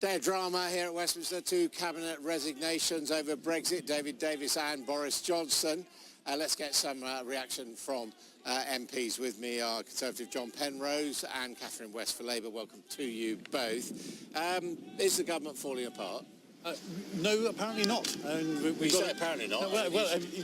Day of drama here at Westminster, two cabinet resignations over Brexit, David Davies and Boris Johnson. Let's get some reaction from MPs. With me are Conservative John Penrose and Catherine West for Labour. Welcome to you both. Is the government falling apart? No, apparently not. You say apparently not.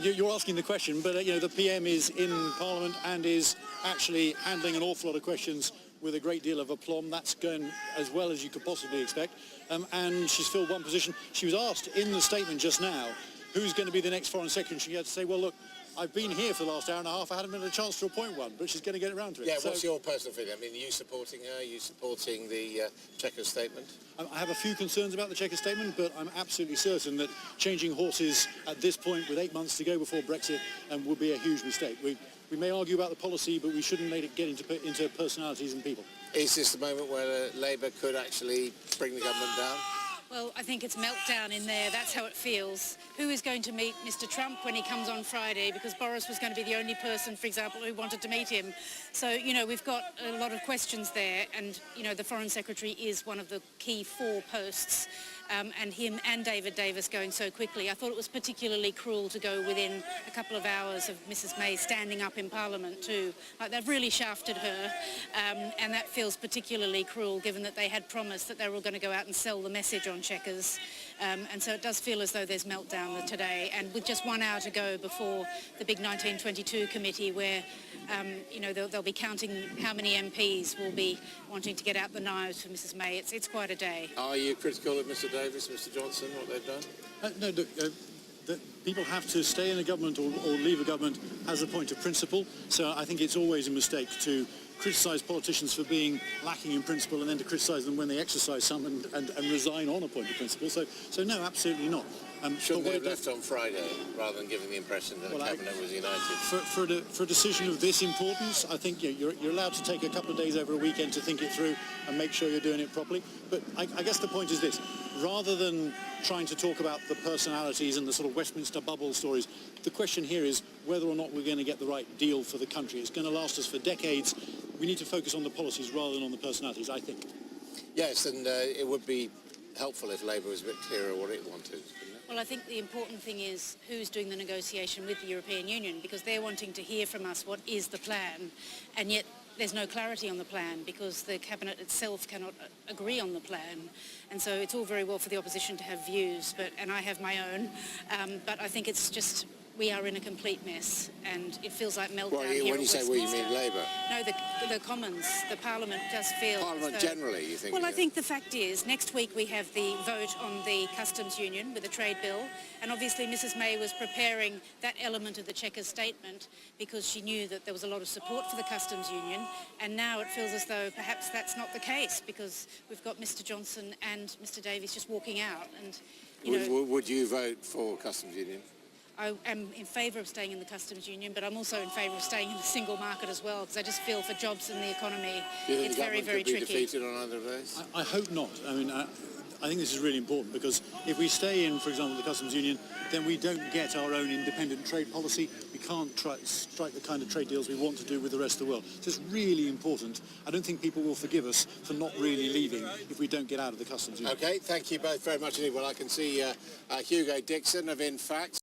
You're asking the question, but the PM is in Parliament and is actually handling an awful lot of questions with a great deal of aplomb. That's going as well as you could possibly expect. And she's filled one position. She was asked in the statement just now, who's going to be the next Foreign Secretary? She had to say, well, look, I've been here for the last hour and a half. I hadn't had a chance to appoint one, but she's going to get around to it. Yeah, so, what's your personal feeling? I mean, are you supporting her? Are you supporting the Chequers statement? I have a few concerns about the Chequers statement, but I'm absolutely certain that changing horses at this point, with 8 months to go before Brexit, would be a huge mistake. We may argue about the policy, but we shouldn't let it get into personalities and people. Is this the moment where Labour could actually bring the government down? Well, I think it's meltdown in there. That's how it feels. Who is going to meet Mr. Trump when he comes on Friday? Because Boris was going to be the only person, for example, who wanted to meet him. So, we've got a lot of questions there. And, the Foreign Secretary is one of the key four posts. And him and David Davies going so quickly. I thought it was particularly cruel to go within a couple of hours of Mrs May standing up in Parliament too. Like, they've really shafted her, and that feels particularly cruel given that they had promised that they were all going to go out and sell the message on Chequers. And so it does feel as though there's meltdown today, and with just 1 hour to go before the big 1922 committee where they'll be counting how many MPs will be wanting to get out the knives for Mrs May. It's quite a day. Are you critical of Mr Davies, Mr Johnson, what they've done? No, look, people have to stay in a government or leave a government as a point of principle. So I think it's always a mistake to criticise politicians for being lacking in principle and then to criticise them when they exercise some and resign on a point of principle. So no, absolutely not. Shouldn't they have left on Friday rather than giving the impression that the Cabinet was united? For a decision of this importance, I think you're allowed to take a couple of days over a weekend to think it through and make sure you're doing it properly. But I guess the point is this: rather than trying to talk about the personalities and the sort of Westminster bubble stories, the question here is whether or not we're going to get the right deal for the country. It's going to last us for decades. We need to focus on the policies rather than on the personalities, I think. Yes, and it would be helpful if Labour was a bit clearer what it wanted. Well, I think the important thing is who's doing the negotiation with the European Union, because they're wanting to hear from us what is the plan, and yet there's no clarity on the plan because the Cabinet itself cannot agree on the plan. And so it's all very well for the opposition to have views, and I have my own, but I think it's just, we are in a complete mess, and it feels like meltdown here when you say we, you mean Labour? No, the Commons, the Parliament does feel... Parliament generally, you think? Well, I think the fact is, next week we have the vote on the customs union with a trade bill, and obviously Mrs May was preparing that element of the Chequers statement because she knew that there was a lot of support for the customs union, and now it feels as though perhaps that's not the case because we've got Mr Johnson and Mr Davies just walking out. And would you vote for customs union? I am in favour of staying in the customs union, but I'm also in favour of staying in the single market as well, because I just feel for jobs in the economy, it's very, very tricky. Do you think the government could be defeated on either of those? I hope not. I mean, I think this is really important because if we stay in, for example, the customs union, then we don't get our own independent trade policy. We can't strike the kind of trade deals we want to do with the rest of the world. So it's really important. I don't think people will forgive us for not really leaving if we don't get out of the customs union. OK, thank you both very much indeed. Well, I can see Hugo Dixon of In Fact.